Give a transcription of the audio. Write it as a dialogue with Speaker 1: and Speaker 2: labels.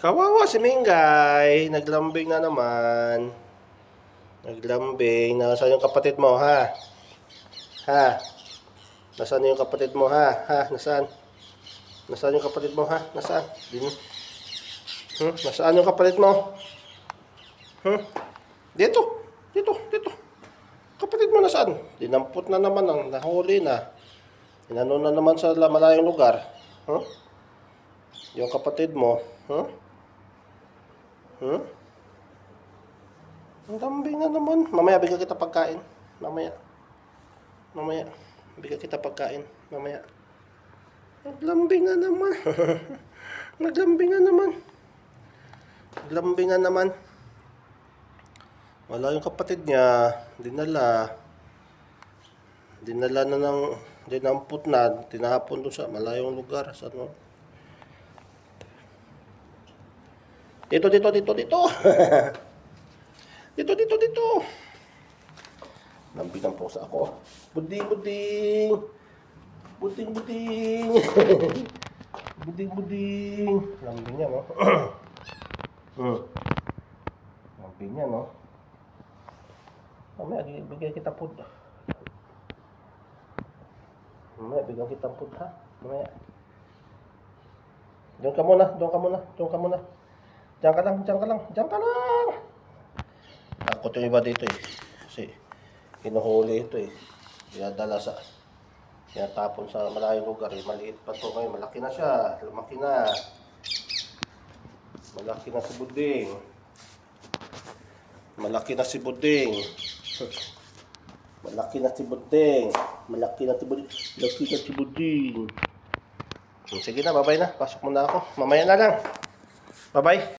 Speaker 1: Kawawa si Mingay. Naglambing na naman. Naglambing. Nasaan yung kapatid mo, ha? Ha? Nasaan yung kapatid mo, ha? Ha? Nasaan? Nasaan yung kapatid mo, ha? Nasaan? Nasaan yung kapatid mo? Dito. Dito. Dito. Kapatid mo nasaan? Dinampot na naman. Nahuli na. Inano na naman sa malayong lugar. Yung kapatid mo. Ang lambing na naman. Mamaya bigyan kita pagkain. Mamaya. Bigyan kita pagkain. Mamaya. Naglambing na naman. Naglambing na naman. Naglambing na naman. Wala yung kapatid niya. Dinala na ng dinampot na. Tinahapon doon sa malayong lugar. Sa ano? Dito. Dito. Lambing ng pusa ako. Buding. Buding. Lambing niya, no? Lambing niya, no? Mamaya, bigyan kita food. Mamaya, bigyan kita food, ha? Mamaya. Diyan ka muna. Diyan ka lang. Takot yung iba dito, eh. Kasi, hinuhuli ito, eh. Dinadala sa, tinatapon sa malayong lugar, eh. Maliit pa ito ngayon. Malaki na siya. Lumaki na. Malaki na si Buding. Malaki na si Buding. Sige na, bye-bye na. Pasok muna ako. Mamaya na lang. Bye-bye.